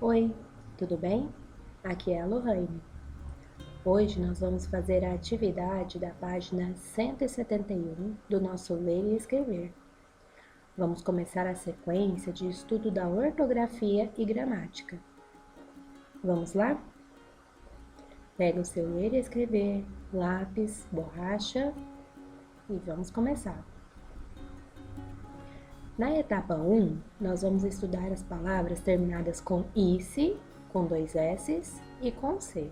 Oi, tudo bem? Aqui é a Lohane. Hoje nós vamos fazer a atividade da página 171 do nosso Ler e Escrever. Vamos começar a sequência de estudo da ortografia e gramática. Vamos lá? Pega o seu Ler e Escrever, lápis, borracha e vamos começar. Na etapa 1, nós vamos estudar as palavras terminadas com ice, com dois s's e com c.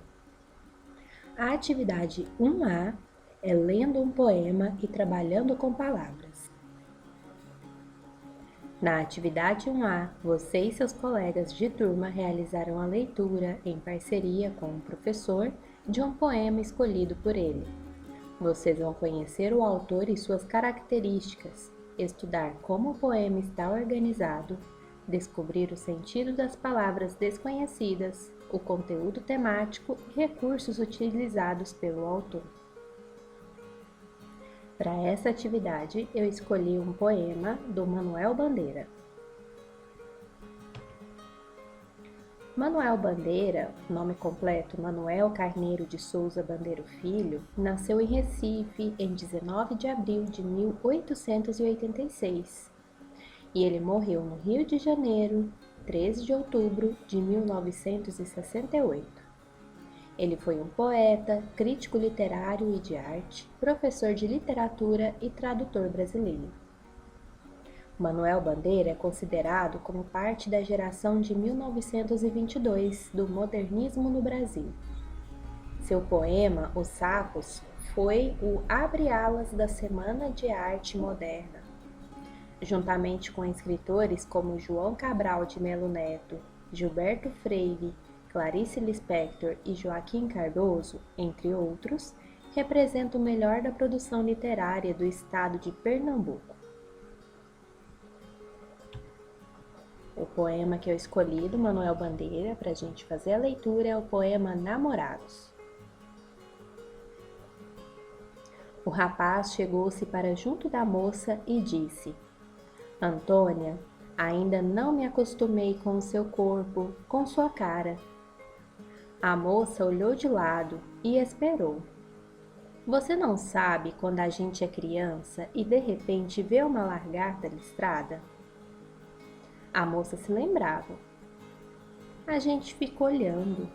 A atividade 1A é lendo um poema e trabalhando com palavras. Na atividade 1A, você e seus colegas de turma realizaram a leitura, em parceria com o professor, de um poema escolhido por ele. Vocês vão conhecer o autor e suas características, estudar como o poema está organizado, descobrir o sentido das palavras desconhecidas, o conteúdo temático e recursos utilizados pelo autor. Para essa atividade, eu escolhi um poema do Manuel Bandeira. Manuel Bandeira, nome completo Manuel Carneiro de Souza Bandeiro Filho, nasceu em Recife em 19 de abril de 1886 e ele morreu no Rio de Janeiro, 13 de outubro de 1968. Ele foi um poeta, crítico literário e de arte, professor de literatura e tradutor brasileiro. Manuel Bandeira é considerado como parte da geração de 1922 do modernismo no Brasil. Seu poema, Os Sapos, foi o abre-alas da Semana de Arte Moderna. Juntamente com escritores como João Cabral de Melo Neto, Gilberto Freire, Clarice Lispector e Joaquim Cardoso, entre outros, representa o melhor da produção literária do estado de Pernambuco. O poema que eu escolhi do Manuel Bandeira para a gente fazer a leitura é o poema Namorados. O rapaz chegou-se para junto da moça e disse: Antônia, ainda não me acostumei com o seu corpo, com sua cara. A moça olhou de lado e esperou. Você não sabe quando a gente é criança e de repente vê uma lagarta listrada? A moça se lembrava. A gente fica olhando.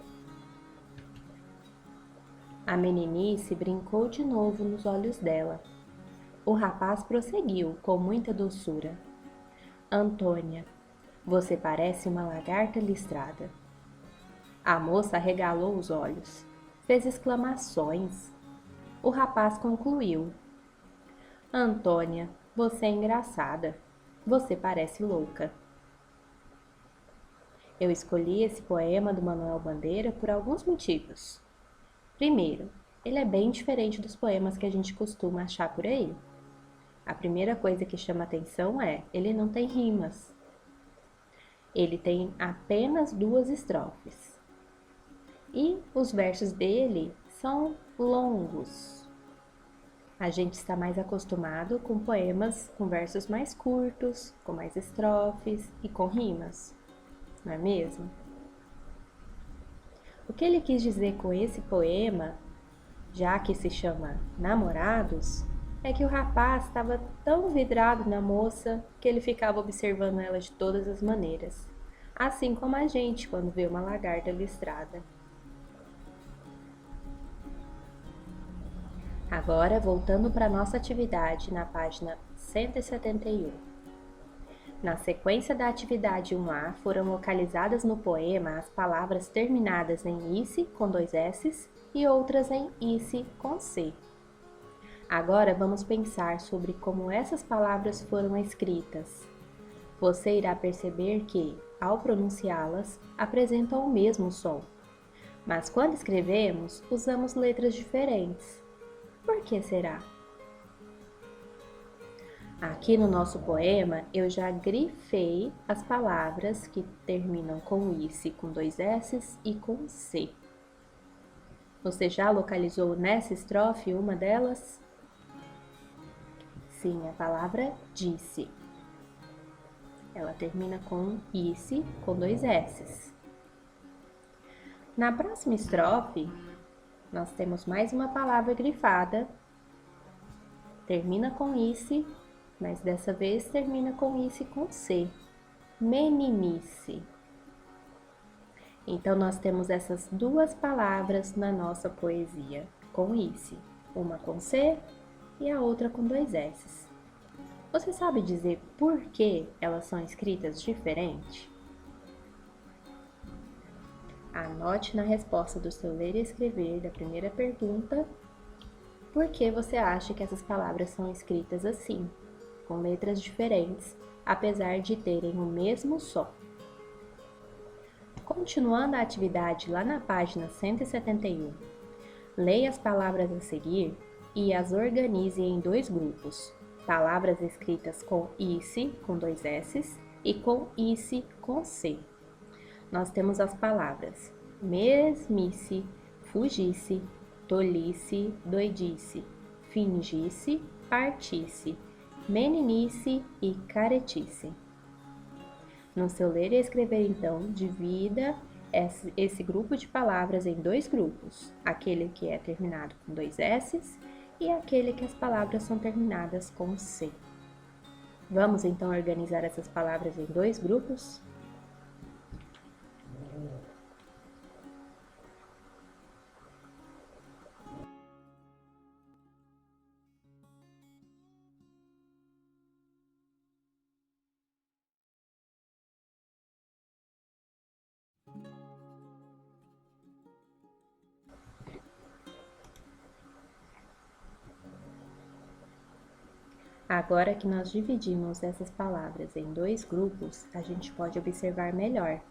A meninice brincou de novo nos olhos dela. O rapaz prosseguiu com muita doçura. Antônia, você parece uma lagarta listrada. A moça arregalou os olhos, fez exclamações. O rapaz concluiu. Antônia, você é engraçada. Você parece louca. Eu escolhi esse poema do Manuel Bandeira por alguns motivos. Primeiro, ele é bem diferente dos poemas que a gente costuma achar por aí. A primeira coisa que chama atenção é, ele não tem rimas. Ele tem apenas 2 estrofes. E os versos dele são longos. A gente está mais acostumado com poemas com versos mais curtos, com mais estrofes e com rimas, não é mesmo? O que ele quis dizer com esse poema, já que se chama Namorados, é que o rapaz estava tão vidrado na moça que ele ficava observando ela de todas as maneiras, assim como a gente quando vê uma lagarta listrada. Agora, voltando para a nossa atividade na página 171. Na sequência da atividade 1A, foram localizadas no poema as palavras terminadas em ice com 2 s's e outras em ice com c. Agora vamos pensar sobre como essas palavras foram escritas. Você irá perceber que, ao pronunciá-las, apresentam o mesmo som. Mas quando escrevemos, usamos letras diferentes. Por que será? Aqui no nosso poema, eu já grifei as palavras que terminam com ice com 2 s's e com c. Você já localizou nessa estrofe uma delas? Sim, a palavra disse. Ela termina com ice com 2 s's. Na próxima estrofe, nós temos mais uma palavra grifada. Termina com ice, mas dessa vez termina com ice com C. Meninice. Então, nós temos essas duas palavras na nossa poesia, com ice. Uma com C e a outra com dois S. Você sabe dizer por que elas são escritas diferente? Anote na resposta do seu ler e escrever da primeira pergunta por que você acha que essas palavras são escritas assim, com letras diferentes, apesar de terem o mesmo som. Continuando a atividade lá na página 171, leia as palavras a seguir e as organize em dois grupos. Palavras escritas com ice, com dois S, e com ice, com C. Nós temos as palavras mesmice, fugisse, tolice, doidice, fingisse, partisse, meninice e caretice. No seu ler e escrever, então, divida esse grupo de palavras em dois grupos, aquele que é terminado com dois S's e aquele que as palavras são terminadas com C. Vamos, então, organizar essas palavras em dois grupos? Agora que nós dividimos essas palavras em dois grupos, a gente pode observar melhor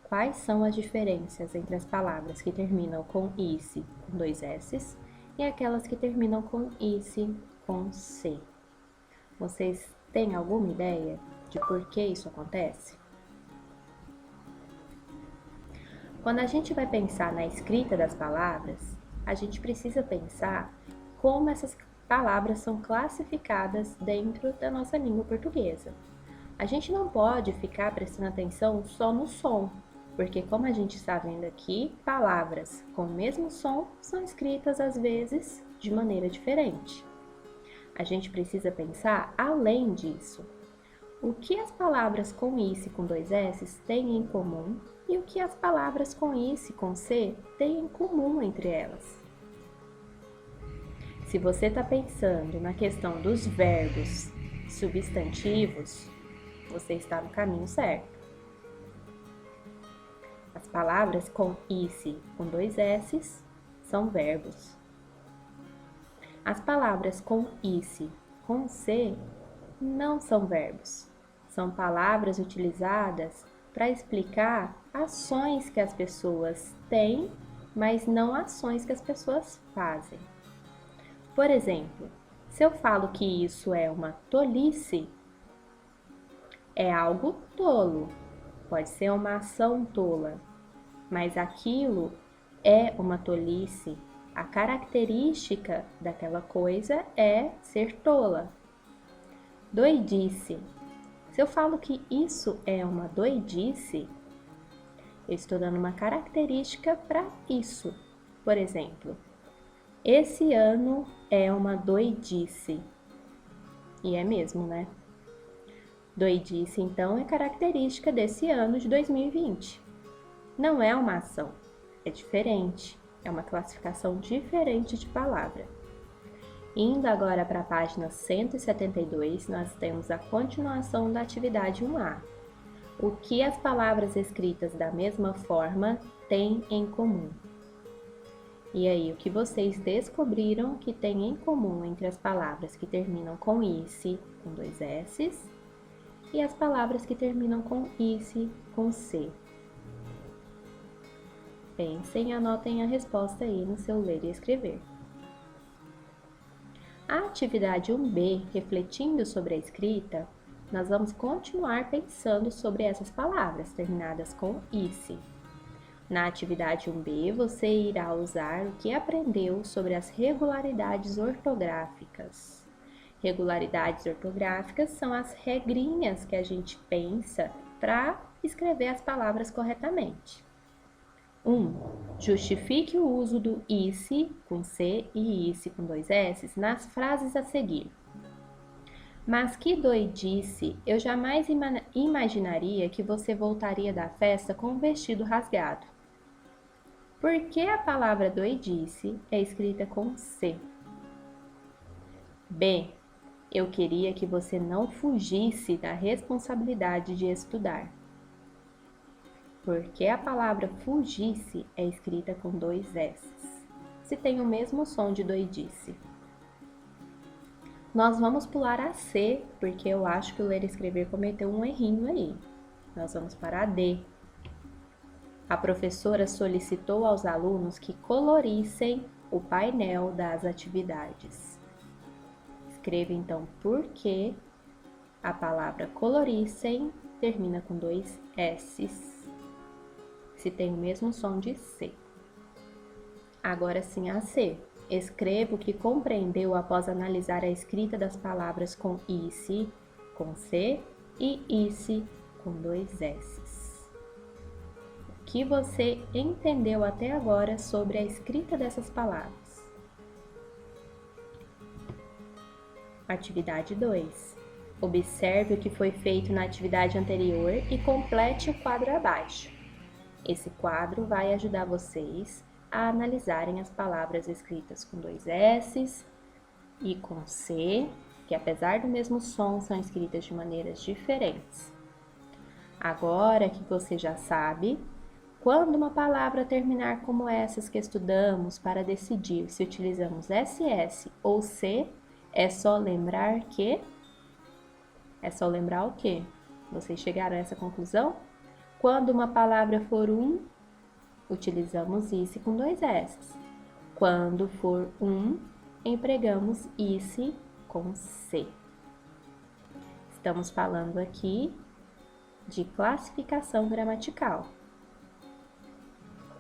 quais são as diferenças entre as palavras que terminam com ice, com dois S's, e aquelas que terminam com ice, com C. Vocês têm alguma ideia de por que isso acontece? Quando a gente vai pensar na escrita das palavras, a gente precisa pensar como essas palavras são classificadas dentro da nossa língua portuguesa. A gente não pode ficar prestando atenção só no som, porque como a gente está vendo aqui, palavras com o mesmo som são escritas às vezes de maneira diferente. A gente precisa pensar além disso. O que as palavras com ice com dois S têm em comum e o que as palavras com ice com C têm em comum entre elas. Se você está pensando na questão dos verbos substantivos, você está no caminho certo. As palavras com ice com dois S's são verbos. As palavras com ice com C não são verbos. São palavras utilizadas para explicar ações que as pessoas têm, mas não ações que as pessoas fazem. Por exemplo, se eu falo que isso é uma tolice, é algo tolo, pode ser uma ação tola, mas aquilo é uma tolice. A característica daquela coisa é ser tola. Doidice. Se eu falo que isso é uma doidice, eu estou dando uma característica para isso. Por exemplo, esse ano é uma doidice. E é mesmo, né? Doidice, então, é característica desse ano de 2020. Não é uma ação, é diferente, é uma classificação diferente de palavra. Indo agora para a página 172, nós temos a continuação da atividade 1A. O que as palavras escritas da mesma forma têm em comum? E aí, o que vocês descobriram que tem em comum entre as palavras que terminam com ice, com dois S's, e as palavras que terminam com ice, com C? Pensem e anotem a resposta aí no seu ler e escrever. A atividade 1B, refletindo sobre a escrita, nós vamos continuar pensando sobre essas palavras terminadas com ice. Na atividade 1B, você irá usar o que aprendeu sobre as regularidades ortográficas. Regularidades ortográficas são as regrinhas que a gente pensa para escrever as palavras corretamente. Justifique o uso do isse com C e isse com 2 S nas frases a seguir. Mas que doidice! Eu jamais imaginaria que você voltaria da festa com um vestido rasgado. Por que a palavra doidice é escrita com C? B. Eu queria que você não fugisse da responsabilidade de estudar. Porque a palavra fugisse é escrita com 2 S, se tem o mesmo som de doidice. Nós vamos pular a C, porque eu acho que o ler e escrever cometeu um errinho aí. Nós vamos para a D. A professora solicitou aos alunos que colorissem o painel das atividades. Escreva então por que a palavra colorissem termina com 2 S's, se tem o mesmo som de C. Agora sim a C. Escreva o que compreendeu após analisar a escrita das palavras com isse, com C, e isse, com 2 S's. O que você entendeu até agora sobre a escrita dessas palavras? Atividade 2. Observe o que foi feito na atividade anterior e complete o quadro abaixo. Esse quadro vai ajudar vocês a analisarem as palavras escritas com 2 S's e com C, que apesar do mesmo som, são escritas de maneiras diferentes. Agora que você já sabe, quando uma palavra terminar como essas que estudamos para decidir se utilizamos SS ou C, é só lembrar que... É só lembrar o quê? Vocês chegaram a essa conclusão? Quando uma palavra for utilizamos isse com 2 S's. Quando for empregamos isse com C. Estamos falando aqui de classificação gramatical.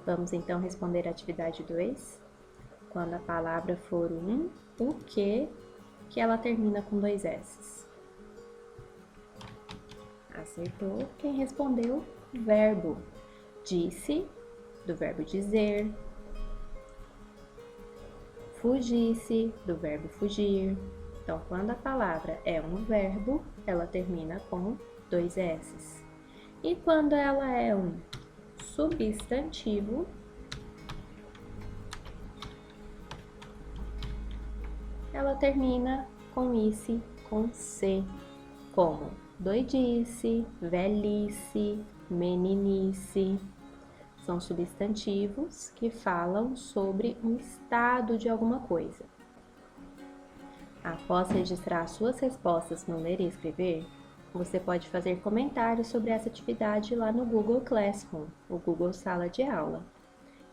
Vamos então responder a atividade 2. Quando a palavra for o que ela termina com 2 S's. Acertou quem respondeu verbo. Disse, do verbo dizer. Fugisse, do verbo fugir. Então, quando a palavra é um verbo, ela termina com 2 S's. E quando ela é um substantivo, ela termina com isse, com C, como doidice, velhice, meninice. São substantivos que falam sobre um estado de alguma coisa. Após registrar suas respostas no Ler e Escrever, você pode fazer comentários sobre essa atividade lá no Google Classroom, o Google Sala de Aula.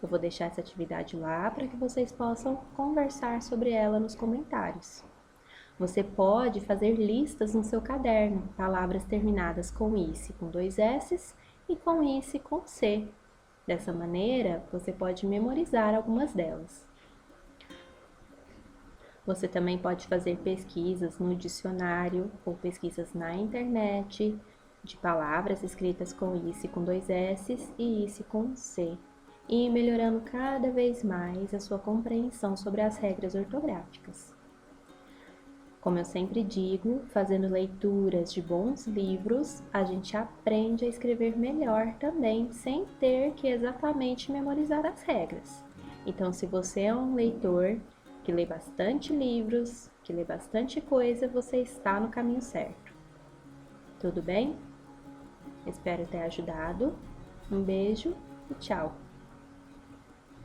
Eu vou deixar essa atividade lá para que vocês possam conversar sobre ela nos comentários. Você pode fazer listas no seu caderno, palavras terminadas com isse com 2 S's e com isse com C. Dessa maneira, você pode memorizar algumas delas. Você também pode fazer pesquisas no dicionário ou pesquisas na internet de palavras escritas com isse com 2 S's e isse com C, e ir melhorando cada vez mais a sua compreensão sobre as regras ortográficas. Como eu sempre digo, fazendo leituras de bons livros, a gente aprende a escrever melhor também, sem ter que exatamente memorizar as regras. Então, se você é um leitor que lê bastante livros, que lê bastante coisa, você está no caminho certo. Tudo bem? Espero ter ajudado. Um beijo e tchau!